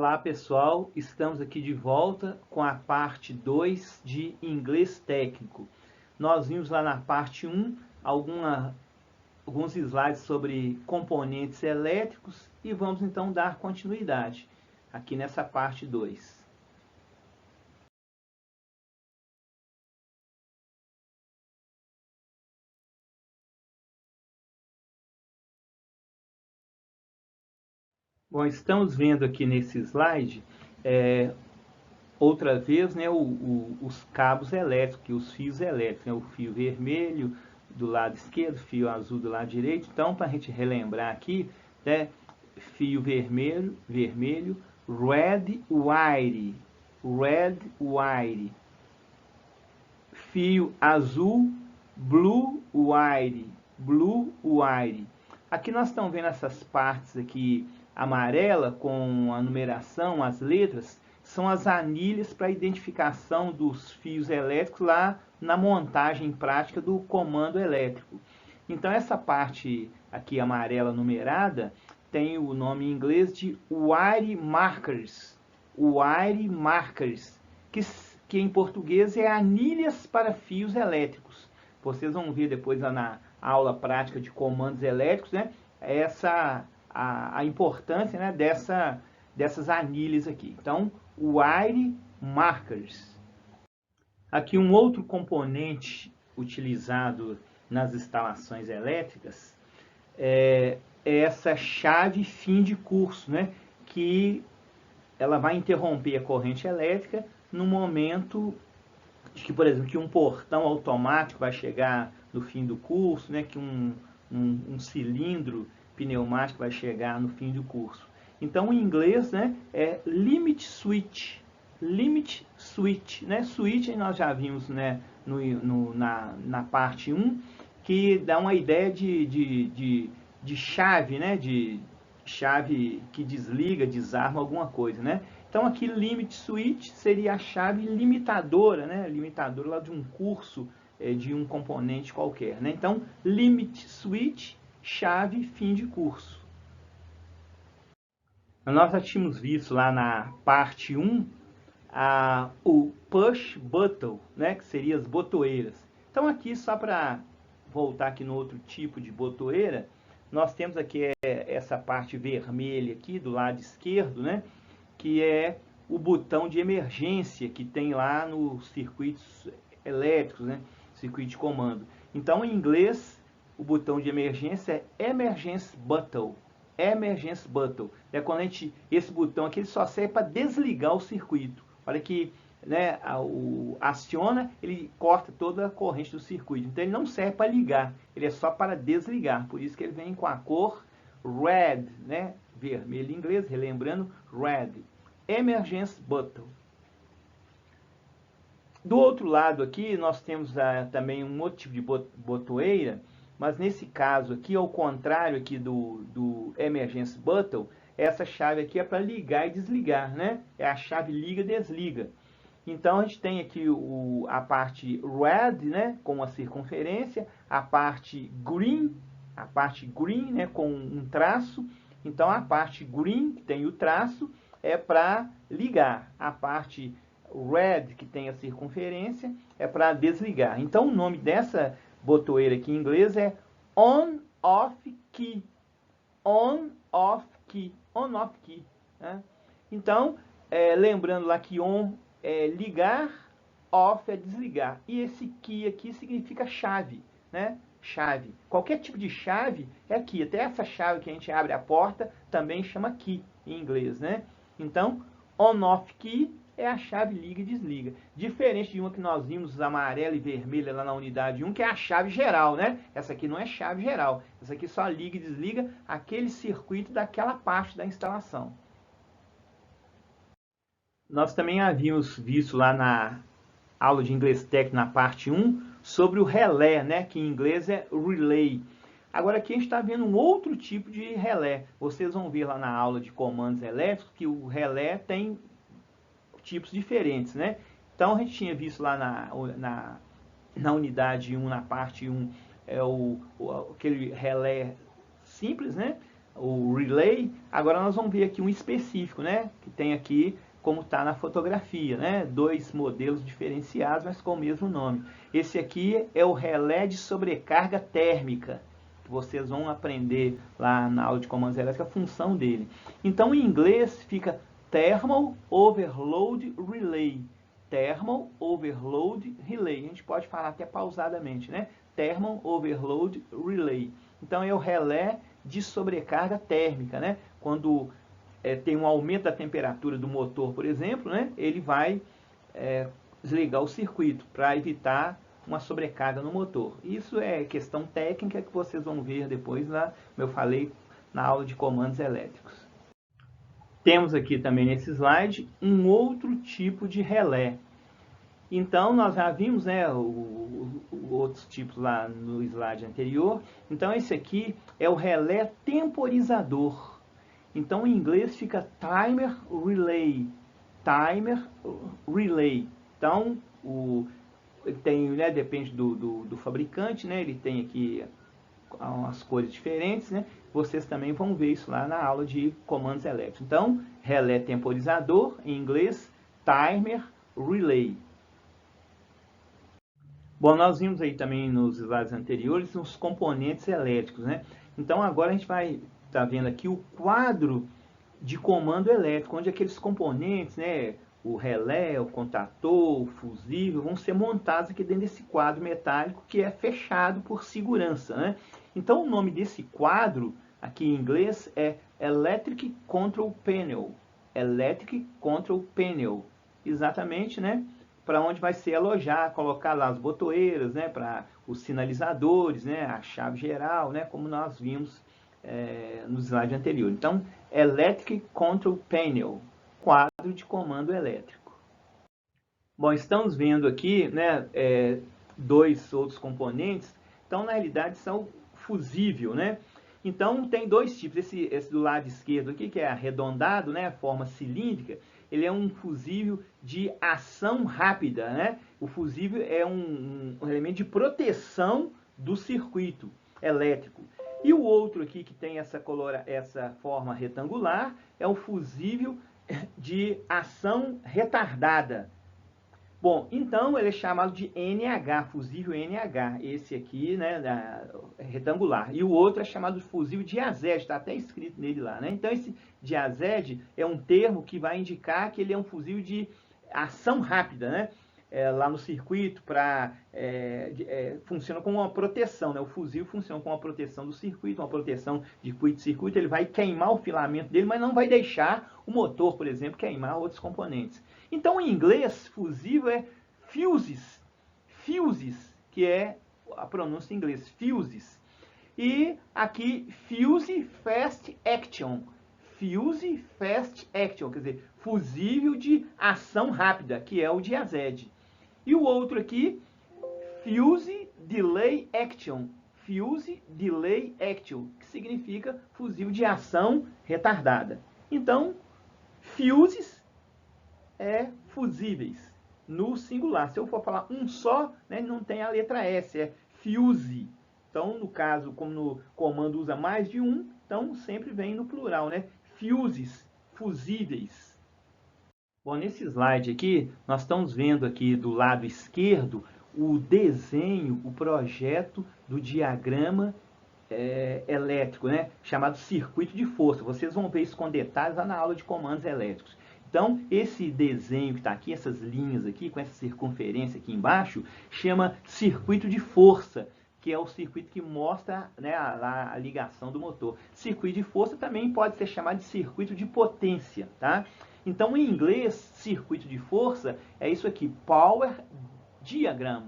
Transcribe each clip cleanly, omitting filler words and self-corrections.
Olá pessoal, estamos aqui de volta com a parte 2 de inglês técnico. Nós vimos lá na parte 1 alguns slides sobre componentes elétricos e vamos então dar continuidade aqui nessa parte 2. Bom, estamos vendo aqui nesse slide outra vez, né, os cabos elétricos, os fios elétricos, né, o fio vermelho do lado esquerdo, fio azul do lado direito. Então, para a gente relembrar aqui, né, fio vermelho, red wire, fio azul, blue wire. Aqui nós estamos vendo essas partes aqui amarela com a numeração, as letras, são as anilhas para identificação dos fios elétricos lá na montagem prática do comando elétrico. Então essa parte aqui amarela numerada tem o nome em inglês de wire markers, que em português é anilhas para fios elétricos. Vocês vão ver depois lá na aula prática de comandos elétricos, né, a importância, né, dessas anilhas aqui. Então, wire markers. Aqui um outro componente utilizado nas instalações elétricas é essa chave fim de curso, né, que ela vai interromper a corrente elétrica no momento de que, por exemplo, que um portão automático vai chegar no fim do curso, né, que um cilindro pneumático vai chegar no fim do curso. Então, em inglês, né, é limit switch, né? Switch nós já vimos, né, na parte 1, que dá uma ideia de chave, né, de chave que desliga, desarma alguma coisa, né? Então aqui limit switch seria a chave limitadora, né? Limitadora lá de um curso, de um componente qualquer, né? Então limit switch, chave fim de curso. Nós já tínhamos visto lá na parte 1 o push button, né? Que seria as botoeiras. Então aqui, só para voltar aqui no outro tipo de botoeira, nós temos aqui essa parte vermelha aqui do lado esquerdo, né, que é o botão de emergência que tem lá nos circuitos elétricos, né, circuito de comando. Então, em inglês, o botão de emergência é emergency button. É quando esse botão aqui ele só serve para desligar o circuito. Olha que, né, aciona, ele corta toda a corrente do circuito. Então ele não serve para ligar, ele é só para desligar. Por isso que ele vem com a cor red, né, vermelho em inglês, relembrando, red, emergency button. Do outro lado aqui nós temos também um outro tipo de botoeira, mas nesse caso aqui, ao contrário aqui do emergency button, essa chave aqui é para ligar e desligar, né? É a chave liga-desliga. Então a gente tem aqui a parte red, né, com a circunferência, a parte green, né, com um traço. Então a parte green, que tem o traço, é para ligar. A parte red, que tem a circunferência, é para desligar. Então o nome dessa botoeira aqui em inglês é on-off key. On-off key. Né? Então, lembrando lá que on é ligar, off é desligar. E esse key aqui significa chave, né? Chave. Qualquer tipo de chave é key. Até essa chave que a gente abre a porta também chama key em inglês, né? Então, on-off key é a chave liga e desliga. Diferente de uma que nós vimos amarela e vermelha lá na unidade 1, que é a chave geral, né? Essa aqui não é chave geral. Essa aqui só liga e desliga aquele circuito daquela parte da instalação. Nós também havíamos visto lá na aula de inglês técnico, na parte 1, sobre o relé, né? Que em inglês é relay. Agora aqui a gente está vendo um outro tipo de relé. Vocês vão ver lá na aula de comandos elétricos que o relé tem tipos diferentes, né? Então a gente tinha visto lá na unidade 1, na parte 1, aquele relé simples, né? o relay. Agora nós vamos ver aqui um específico, né? Que tem aqui, como está na fotografia, né? Dois modelos diferenciados, mas com o mesmo nome. Esse aqui é o relé de sobrecarga térmica, que vocês vão aprender lá na aula de comandos elétricos a função dele. Então, em inglês, fica Thermal Overload Relay. Thermal Overload Relay. A gente pode falar até pausadamente, né? Thermal Overload Relay. Então, é o relé de sobrecarga térmica, né? Quando tem um aumento da temperatura do motor, por exemplo, né? Ele vai desligar o circuito para evitar uma sobrecarga no motor. Isso é questão técnica que vocês vão ver depois, lá, como eu falei, na aula de comandos elétricos. Temos aqui também nesse slide um outro tipo de relé. Então, nós já vimos, né, outros tipos lá no slide anterior. Então, esse aqui é o relé temporizador. Então, em inglês fica Timer Relay. Timer Relay. Então, ele tem, né, depende do fabricante, né, ele tem aqui umas cores diferentes, né? Vocês também vão ver isso lá na aula de comandos elétricos. Então, relé temporizador, em inglês, Timer Relay. Bom, nós vimos aí também nos slides anteriores os componentes elétricos, né? Então, agora a gente vai estar vendo aqui o quadro de comando elétrico, onde aqueles componentes, né, o relé, o contator, o fusível, vão ser montados aqui dentro desse quadro metálico que é fechado por segurança, né? Então, o nome desse quadro, aqui em inglês, é Electric Control Panel. Electric Control Panel. Exatamente, né? Para onde vai ser alojar, colocar lá as botoeiras, né? Para os sinalizadores, né? A chave geral, né? Como nós vimos no slide anterior. Então, Electric Control Panel, quadro de comando elétrico. Bom, estamos vendo aqui, né, dois outros componentes. Então, na realidade, são fusível, né? Então, tem dois tipos. Esse do lado esquerdo aqui, que é arredondado, né, forma cilíndrica, ele é um fusível de ação rápida, né? O fusível é um elemento de proteção do circuito elétrico. E o outro aqui, que tem essa forma retangular, é um fusível de ação retardada. Bom, então ele é chamado de NH, fusível NH, esse aqui, né, retangular. E o outro é chamado de fusível diazed, está até escrito nele lá, né? Então esse diazed é um termo que vai indicar que ele é um fusível de ação rápida, né? Lá no circuito, funciona como uma proteção, né? O fusível funciona como uma proteção do circuito, uma proteção de curto-circuito. Ele vai queimar o filamento dele, mas não vai deixar o motor, por exemplo, queimar outros componentes. Então, em inglês, fusível é fuses, fuses, que é a pronúncia em inglês, fuses. E aqui, fuse fast action, fuse fast action, quer dizer, fusível de ação rápida, que é o diazed. E o outro aqui, fuse delay action, fuse delay action, que significa fusível de ação retardada. Então, fuses fusíveis no singular. Se eu for falar um só, né, não tem a letra S, é fuse. Então, no caso, como no comando usa mais de um, então sempre vem no plural, né? Fuses, fusíveis. Bom, nesse slide aqui, nós estamos vendo aqui do lado esquerdo o desenho, o projeto do diagrama elétrico, né? Chamado circuito de força. Vocês vão ver isso com detalhes lá na aula de comandos elétricos. Então, esse desenho que está aqui, essas linhas aqui, com essa circunferência aqui embaixo, chama circuito de força, que é o circuito que mostra, né, a ligação do motor. Circuito de força também pode ser chamado de circuito de potência, tá? Então, em inglês, circuito de força é isso aqui, power diagram.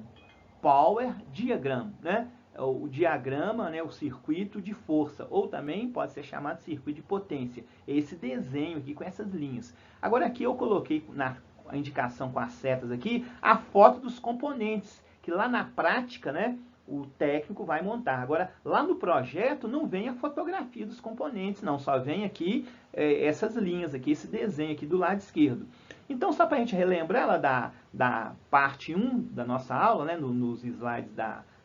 Power diagram, né? O diagrama, né, o circuito de força, ou também pode ser chamado de circuito de potência. Esse desenho aqui com essas linhas. Agora aqui eu coloquei na indicação com as setas aqui a foto dos componentes, que lá na prática, né, o técnico vai montar. Agora, lá no projeto não vem a fotografia dos componentes, não, só vem aqui essas linhas aqui, esse desenho aqui do lado esquerdo. Então, só para a gente relembrar ela da parte 1 da nossa aula, né, nos slides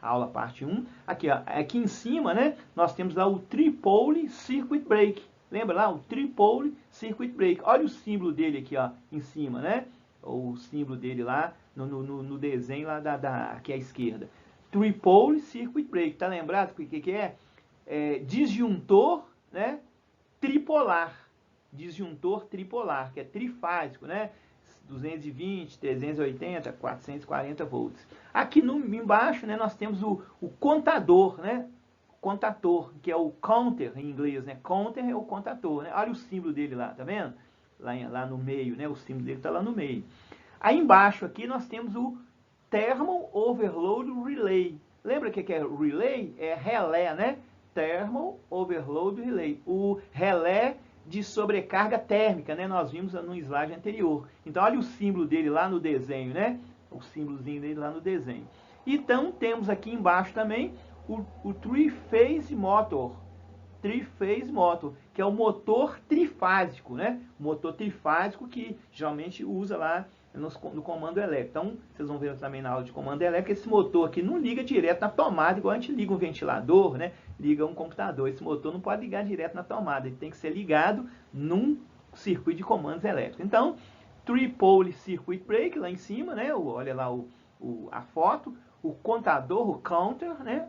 aula parte 1. Aqui, ó, aqui em cima, né, nós temos lá o Tripole Circuit Break. Lembra lá? O Tripole Circuit Break. Olha o símbolo dele aqui, ó, em cima, né? O símbolo dele lá no desenho lá aqui à esquerda. Tripole Circuit Break. Tá lembrado o que é? Disjuntor, né, tripolar. Disjuntor tripolar, que é trifásico, né? 220, 380, 440 volts. Aqui embaixo, né, nós temos o contador, né? Contator, que é o counter em inglês, né? Counter é o contador, né? Olha o símbolo dele lá, tá vendo? Lá no meio, né? O símbolo dele está lá no meio. Aí embaixo aqui nós temos o Thermal Overload Relay. Lembra o que é relay? É relé, né? Thermal Overload Relay. O relé de sobrecarga térmica, né? Nós vimos no slide anterior. Então, olha o símbolo dele lá no desenho, né? O símbolozinho dele lá no desenho. Então, temos aqui embaixo também o Three-Phase Motor. Three-Phase Motor, que é o motor trifásico, né? O motor trifásico que geralmente usa lá no comando elétrico. Então, vocês vão ver também na aula de comando elétrico, esse motor aqui não liga direto na tomada, igual a gente liga um ventilador, né? Liga um computador. Esse motor não pode ligar direto na tomada, ele tem que ser ligado num circuito de comandos elétricos. Então, Tripole Circuit Break, lá em cima, né? Olha lá a foto, o contador, o counter, né?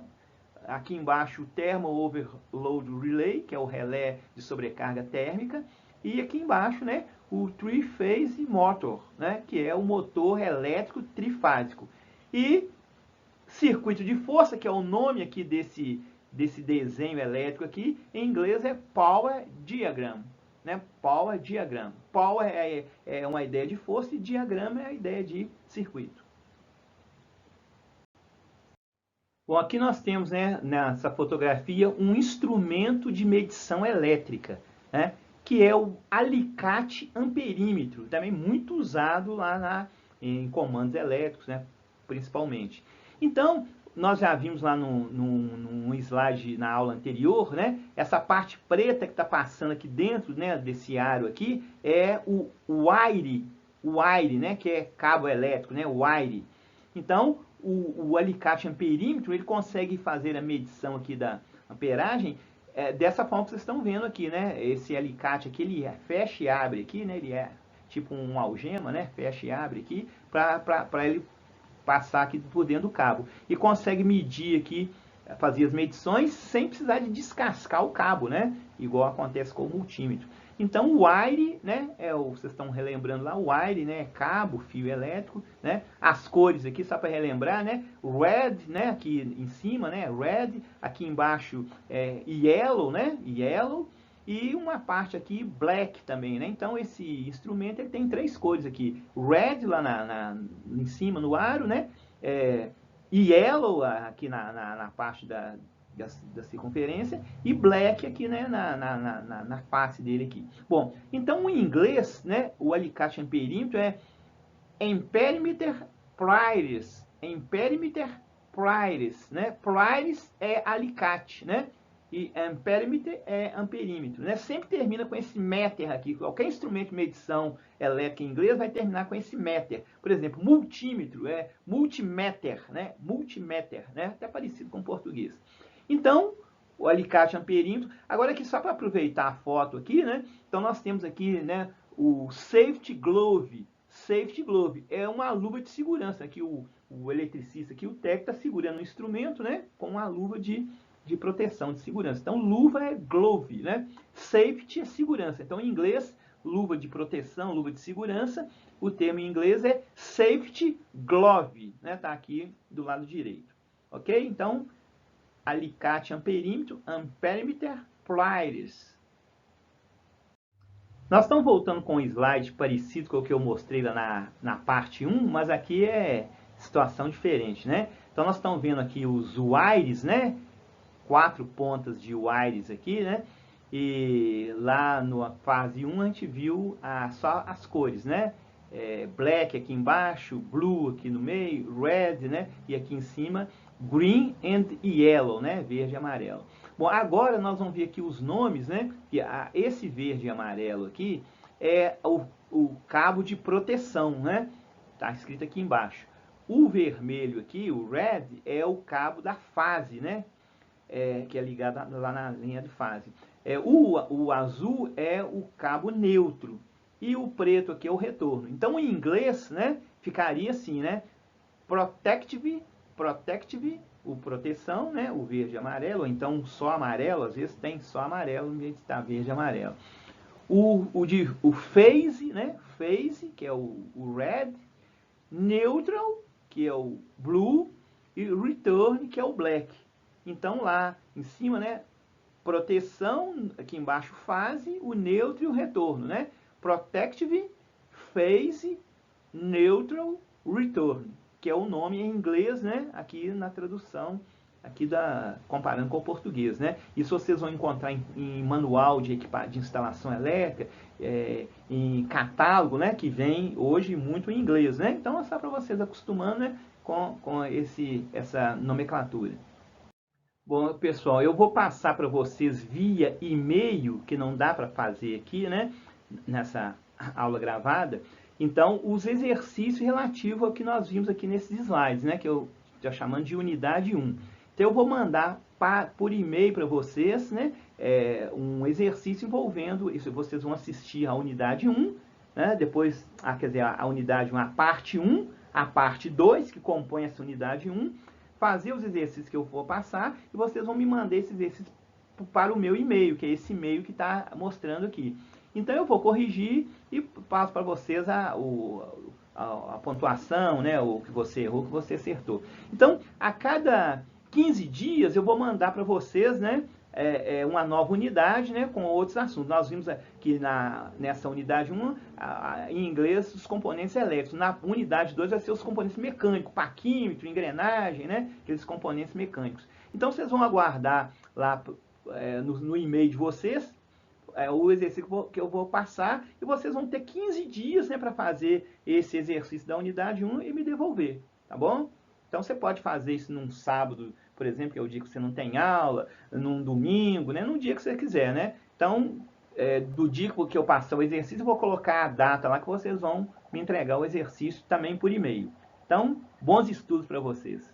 Aqui embaixo o Thermal Overload Relay, que é o relé de sobrecarga térmica, e aqui embaixo, né, o Three-Phase Motor, né, que é o motor elétrico trifásico. E circuito de força, que é o nome aqui desse desenho elétrico aqui, em inglês é Power Diagram. Né? Power Diagram. Power é uma ideia de força e diagrama é a ideia de circuito. Bom, aqui nós temos, né, nessa fotografia, um instrumento de medição elétrica, né, que é o alicate amperímetro, também muito usado lá em comandos elétricos, né, principalmente. Então, nós já vimos lá num slide na aula anterior, né, essa parte preta que está passando aqui dentro, né, desse aro aqui, é o wire, né, que é cabo elétrico, né, wire. Então, o alicate amperímetro, ele consegue fazer a medição aqui da amperagem dessa forma que vocês estão vendo aqui, né? Esse alicate aqui, ele fecha e abre aqui, né? Ele é tipo um algema, né? Fecha e abre aqui, para ele passar aqui por dentro do cabo. E consegue medir aqui, fazer as medições sem precisar de descascar o cabo, né? Igual acontece com o multímetro. Então, o wire, né, vocês estão relembrando lá, o wire, né, cabo, fio elétrico, né, as cores aqui, só para relembrar, né, red, né, aqui em cima, né, red, aqui embaixo yellow, né, yellow, e uma parte aqui black também, né, então esse instrumento ele tem 3 cores aqui, red lá em cima no aro, né, yellow aqui na parte da circunferência e black aqui, né, na face dele aqui. Bom, então em inglês, né, o alicate amperímetro é Amperimeter Pries. Amperimeter Pries, né? Pries é alicate, né? E Amperimeter é amperímetro, né? Sempre termina com esse meter aqui. Qualquer instrumento de medição elétrica em inglês vai terminar com esse meter. Por exemplo, multímetro é multimeter, né? Multimeter, né? Até parecido com o português. Então, o alicate amperímetro. Agora aqui, só para aproveitar a foto aqui, né? Então, nós temos aqui, né, o Safety Glove. Safety Glove é uma luva de segurança. Aqui o eletricista, aqui o técnico está segurando o instrumento, né? Com uma luva de proteção, de segurança. Então, luva é glove, né? Safety é segurança. Então, em inglês, luva de proteção, luva de segurança. O termo em inglês é Safety Glove, né? Tá aqui do lado direito. Ok? Então, alicate amperímetro, Amperimeter Pries. Nós estamos voltando com um slide parecido com o que eu mostrei lá na parte 1, mas aqui é situação diferente, né? Então, nós estamos vendo aqui os wires, né? 4 pontas de wires aqui, né? E lá na fase 1 a gente viu só as cores, né? Black aqui embaixo, blue aqui no meio, red, né? E aqui em cima, green and yellow, né? Verde e amarelo. Bom, agora nós vamos ver aqui os nomes, né? Que esse verde e amarelo aqui é o cabo de proteção, né? Tá escrito aqui embaixo. O vermelho aqui, o red, é o cabo da fase, né? Que é ligado lá na linha de fase. O azul é o cabo neutro. E o preto aqui é o retorno. Então, em inglês, né, ficaria assim, né? Protective, o proteção, né? O verde e amarelo, ou então só amarelo, às vezes tem só amarelo, em vez de estar verde e amarelo. O phase, né? Phase, que é o red, neutral, que é o blue, e return, que é o black. Então lá em cima, né? Proteção, aqui embaixo fase, o neutro e o retorno, né? Protective, phase, neutral, return, que é o nome em inglês, né? Aqui na tradução, aqui comparando com o português, né? Isso vocês vão encontrar em manual de instalação elétrica, em catálogo, né? Que vem hoje muito em inglês, né? Então é só para vocês acostumando, né? Com essa nomenclatura. Bom, pessoal, eu vou passar para vocês via e-mail, que não dá para fazer aqui, né? Nessa aula gravada. Então, os exercícios relativos ao que nós vimos aqui nesses slides, né? Que eu estou chamando de unidade 1. Então, eu vou mandar por e-mail para vocês, né? Um exercício envolvendo isso. Vocês vão assistir a unidade 1, né? Depois, quer dizer, a unidade 1, a parte 1, a parte 2, que compõe essa unidade 1, fazer os exercícios que eu vou passar e vocês vão me mandar esses exercícios para o meu e-mail, que é esse e-mail que está mostrando aqui. Então eu vou corrigir e passo para vocês a pontuação, né, o que você errou, o que você acertou. Então, a cada 15 dias eu vou mandar para vocês, né, uma nova unidade, né, com outros assuntos. Nós vimos que nessa unidade 1, em inglês, os componentes elétricos. Na unidade 2 vai ser os componentes mecânicos, paquímetro, engrenagem, né, aqueles componentes mecânicos. Então, vocês vão aguardar lá no e-mail de vocês o exercício que eu vou passar e vocês vão ter 15 dias, né, para fazer esse exercício da unidade 1 e me devolver, tá bom? Então, você pode fazer isso num sábado, por exemplo, que é o dia que você não tem aula, num domingo, né? Num dia que você quiser, né? Então, do dia que eu passar o exercício, eu vou colocar a data lá que vocês vão me entregar o exercício também por e-mail. Então, bons estudos para vocês.